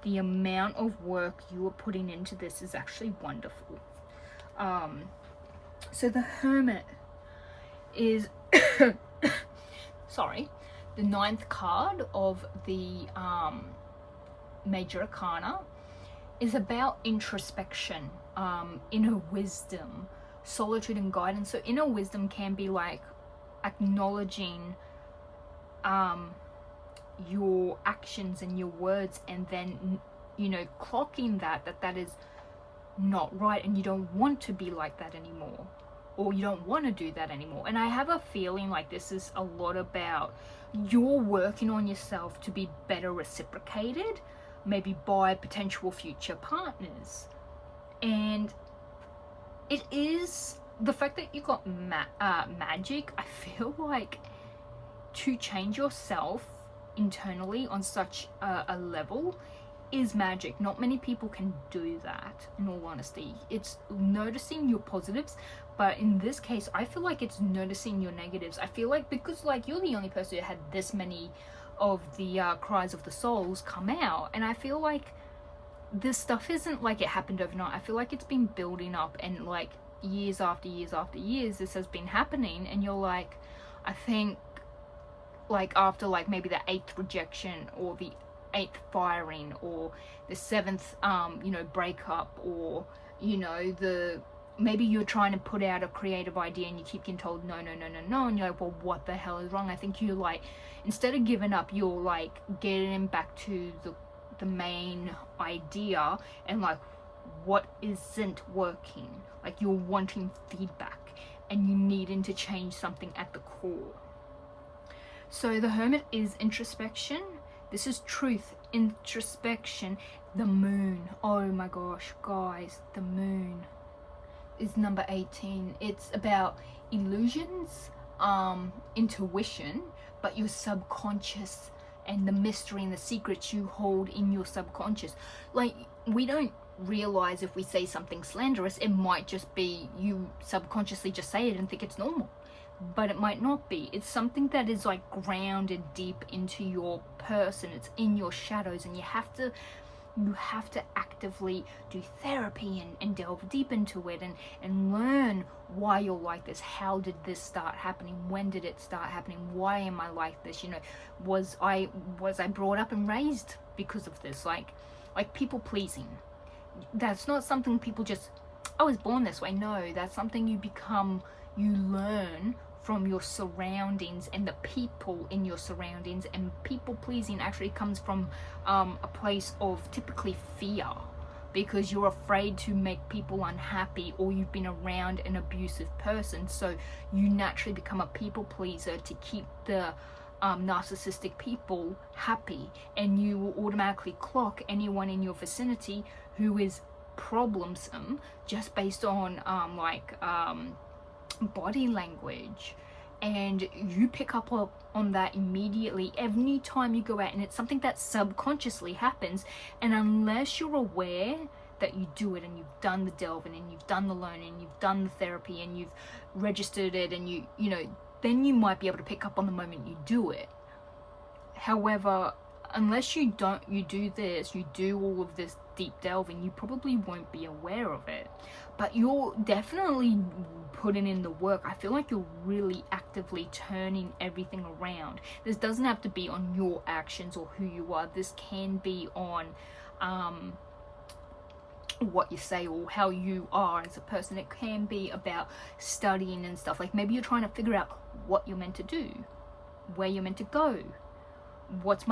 A: the amount of work you are putting into this is actually wonderful. So the Hermit is sorry, the 9th card of the Major Arcana is about introspection, inner wisdom, solitude and guidance. So inner wisdom can be like acknowledging your actions and your words, and then clocking that is not right, and you don't want to be like that anymore, or you don't want to do that anymore. And I have a feeling like this is a lot about you're working on yourself to be better reciprocated, maybe by potential future partners. And it is the fact that you got magic. I feel like to change yourself internally on such a level is magic. Not many people can do that, in all honesty. It's noticing your positives, but in this case I feel like it's noticing your negatives. I feel like because like you're the only person who had this many of the cries of the souls come out, and I feel like this stuff isn't like it happened overnight. I feel like it's been building up, and like years after years after years this has been happening, and you're like, I think like after like maybe the 8th rejection, or the 8th firing, or the 7th breakup, or maybe you're trying to put out a creative idea and you keep getting told no, and you're like, well, what the hell is wrong? I think you like, instead of giving up, you're like getting back to the main idea, and like what isn't working, like you're wanting feedback and you needing to change something at the core. So the Hermit is introspection. This is truth, introspection. The moon, oh my gosh guys, the moon is number 18. It's about illusions, intuition, but your subconscious, and the mystery and the secrets you hold in your subconscious. Like, we don't realize if we say something slanderous, it might just be you subconsciously just say it and think it's normal, but it might not be. It's something that is like grounded deep into your person. It's in your shadows, and you have to actively do therapy and delve deep into it, and learn why you're like this. How did this start happening? When did it start happening? Why am I like this? Was I brought up and raised because of this? Like people pleasing, that's not something people just, I was born this way. No, that's something you learn from your surroundings and the people in your surroundings. And people pleasing actually comes from a place of typically fear, because you're afraid to make people unhappy, or you've been around an abusive person, so you naturally become a people pleaser to keep the narcissistic people happy, and you will automatically clock anyone in your vicinity who is problemsome just based on body language, and you pick up on that immediately every time you go out, and it's something that subconsciously happens. And unless you're aware that you do it, and you've done the delving, and you've done the learning, you've done the therapy, and you've registered it, and you then you might be able to pick up on the moment you do it. However, unless you do this, you do all of this deep delving, you probably won't be aware of it. But you're definitely putting in the work. I feel like you're really actively turning everything around. This doesn't have to be on your actions or who you are. This can be on what you say or how you are as a person. It can be about studying and stuff. Like maybe you're trying to figure out what you're meant to do, where you're meant to go, what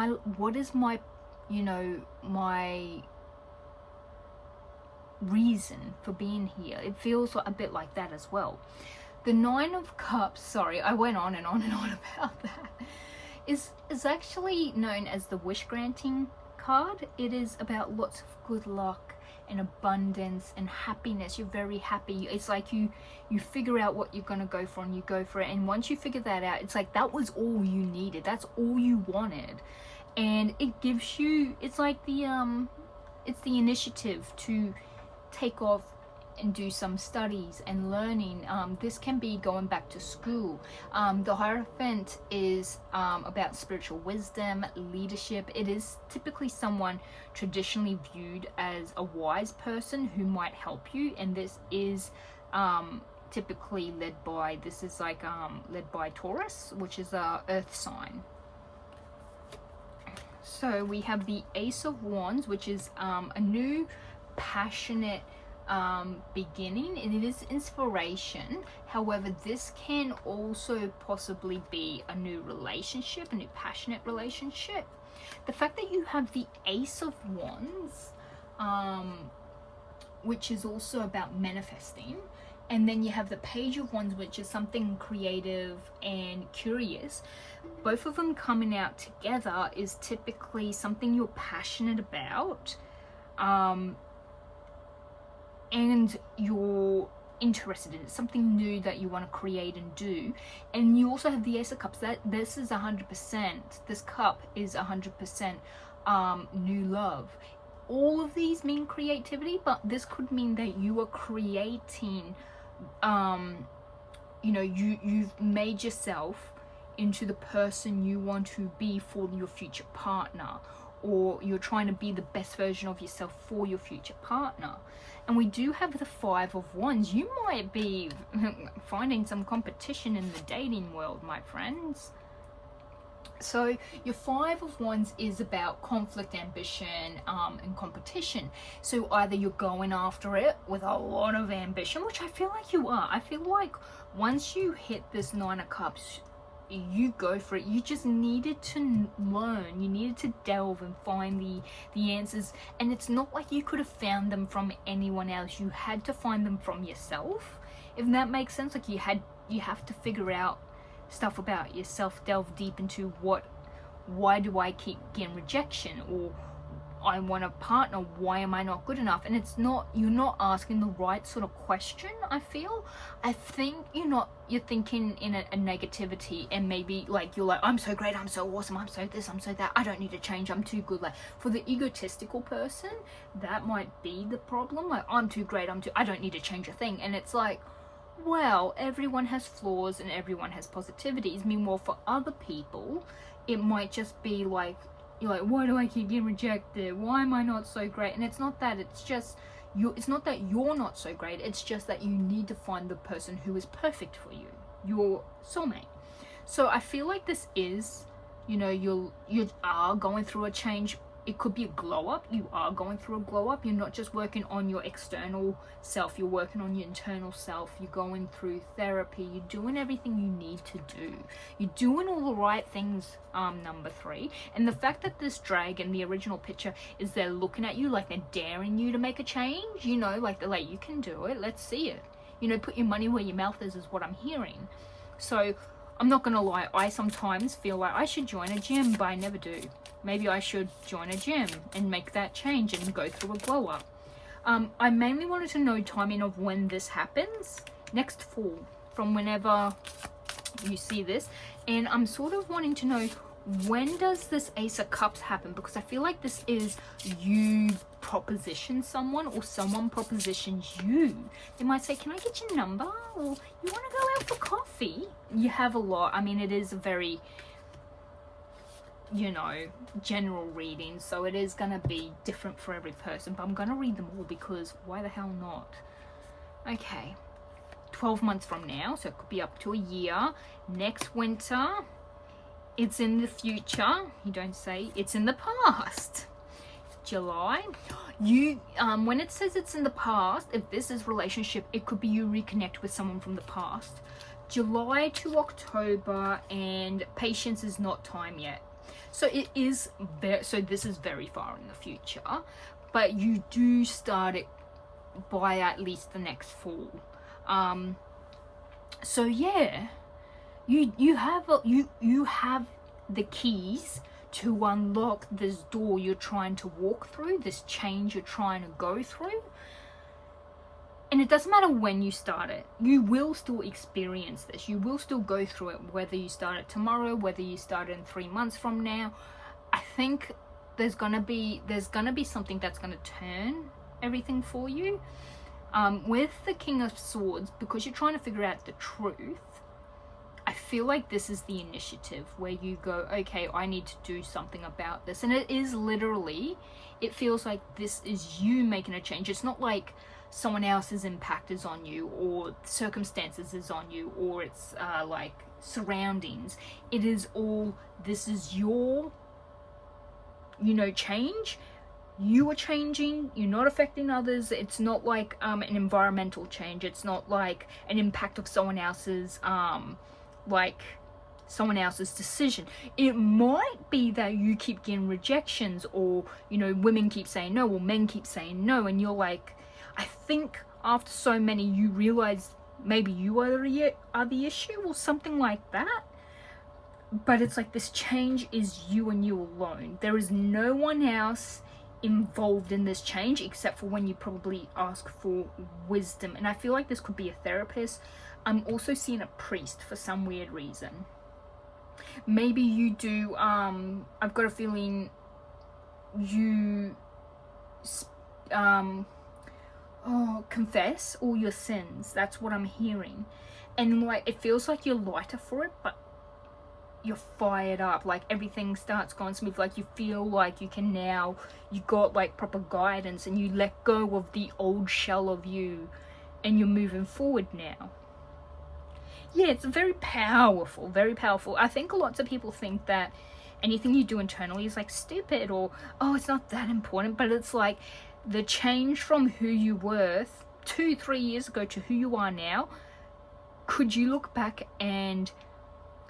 A: is my my reason for being here. It feels a bit like that as well. The 9 of Cups, sorry, I went on and on and on about that, is actually known as the wish granting card. It is about lots of good luck and abundance and happiness. You're very happy. It's like you figure out what you're going to go for and you go for it. And once you figure that out, it's like that was all you needed. That's all you wanted. And it gives you, it's like it's the initiative to take off and do some studies and learning. This can be going back to school. The Hierophant is about spiritual wisdom, leadership. It is typically someone traditionally viewed as a wise person who might help you, and this is typically led by Taurus, which is a earth sign. So we have the Ace of Wands, which is a new passionate beginning, and it is inspiration. However, this can also possibly be a new relationship, a new passionate relationship. The fact that you have the Ace of Wands, which is also about manifesting, and then you have the Page of Wands, which is something creative and curious. Both of them coming out together is typically something you're passionate about, and you're interested in it, something new that you want to create and do. And you also have the Ace of Cups. That this is 100%, this cup is 100% new love. All of these mean creativity, but this could mean that you are creating, you've made yourself into the person you want to be for your future partner, or you're trying to be the best version of yourself for your future partner. And we do have the Five of Wands. You might be finding some competition in the dating world, my friends. So your Five of Wands is about conflict, ambition, and competition. So either you're going after it with a lot of ambition, which I feel like you are. I feel like once you hit this Nine of Cups, you go for it. You just needed to learn, you needed to delve and find the answers. And it's not like you could have found them from anyone else. You had to find them from yourself, if that makes sense. Like you have to figure out stuff about yourself, delve deep into why do I keep getting rejection, or I want a partner, why am I not good enough? And you're not asking the right sort of question. I think you're thinking in a negativity, and maybe like you're like, I'm so great, I'm so awesome, I'm so this, I'm so that, I don't need to change, I'm too good. Like for the egotistical person, that might be the problem. Like I'm too great, I don't need to change a thing. And it's like, well, everyone has flaws and everyone has positivities. Meanwhile, for other people, it might just be like, you're like, why do I keep getting rejected? Why am I not so great? And it's not that, it's not that you're not so great. It's just that you need to find the person who is perfect for you, your soulmate. So I feel like this is, you are going through a change. It could be a glow up. You are going through a glow up. You're not just working on your external self. You're working on your internal self. You're going through therapy. You're doing everything you need to do. You're doing all the right things, number 3. And the fact that this dragon, the original picture, is they're looking at you like they're daring you to make a change. Like they're like, you can do it. Let's see it. Put your money where your mouth is what I'm hearing. So I'm not gonna lie, I sometimes feel like I should join a gym, but I never do. Maybe I should join a gym and make that change and go through a glow up. I mainly wanted to know timing of when this happens. Next fall, from whenever you see this. And I'm sort of wanting to know, when does this Ace of Cups happen? Because I feel like this is you proposition someone, or someone propositions you. They might say, can I get your number? Or you want to go out for coffee? You have a lot. I mean, it is a very, general reading, so it is going to be different for every person, but I'm going to read them all because why the hell not? Okay, 12 months from now, so it could be up to a year. Next winter, it's in the future. You don't say it's in the past. July, when it says it's in the past, if this is relationship, it could be you reconnect with someone from the past. July to October, and patience is not time yet. So it is so this is very far in the future, but you do start it by at least the next fall. So yeah, you have the keys to unlock this door you're trying to walk through, this change you're trying to go through. And it doesn't matter when you start it, you will still experience this. You will still go through it, whether you start it tomorrow, whether you start it in 3 months from now. I think there's gonna be something that's gonna turn everything for you. With the King of Swords, because you're trying to figure out the truth, I feel like this is the initiative where you go, okay, I need to do something about this. And it is literally, it feels like this is you making a change. It's not like someone else's impact is on you, or circumstances is on you, or it's like surroundings. It is all, this is your, you know, change. You are changing, you're not affecting others. It's not like an environmental change. It's not like an impact of someone else's decision. It might be that you keep getting rejections, or, you know, women keep saying no, or men keep saying no, and you're like, I think after so many you realize maybe you are the issue, or something like that. But it's like this change is you and you alone. There is no one else involved in this change except for when you probably ask for wisdom. And I feel like this could be a therapist. I'm also seeing a priest for some weird reason. Maybe you do, I've got a feeling you confess all your sins. That's what I'm hearing. And like, it feels like you're lighter for it, but you're fired up, like everything starts going smooth, like you feel like you can now, you got like proper guidance, and you let go of the old shell of you and you're moving forward now. Yeah, it's very powerful, very powerful. I think lots of people think that anything you do internally is like stupid, or oh, it's not that important. But it's like the change from who you were 2-3 years ago to who you are now. Could you look back and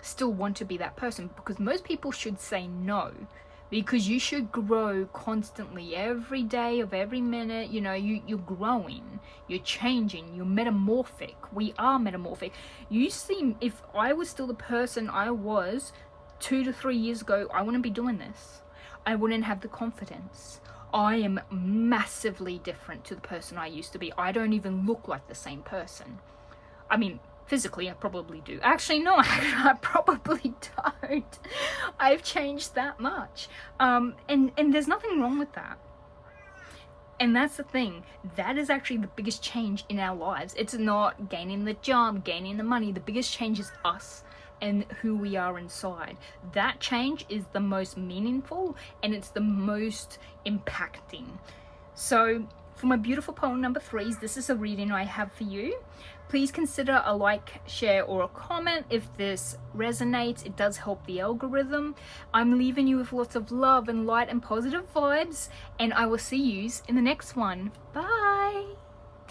A: still want to be that person? Because most people should say no, because you should grow constantly, every day of every minute. You know, you're growing, you're changing, you're metamorphic. We are metamorphic. You see, if I was still the person I was 2 to 3 years ago, I wouldn't be doing this. I wouldn't have the confidence. I am massively different to the person I used to be. I don't even look like the same person. I mean, physically, I probably do. Actually, no, I probably don't. I've changed that much. And there's nothing wrong with that. And that's the thing. That is actually the biggest change in our lives. It's not gaining the job, gaining the money. The biggest change is us and who we are inside. That change is the most meaningful, and it's the most impacting. So for my beautiful poem number 3s, this is a reading I have for you. Please consider a like, share, or a comment if this resonates. It does help the algorithm. I'm leaving you with lots of love and light and positive vibes, and I will see you in the next one. Bye!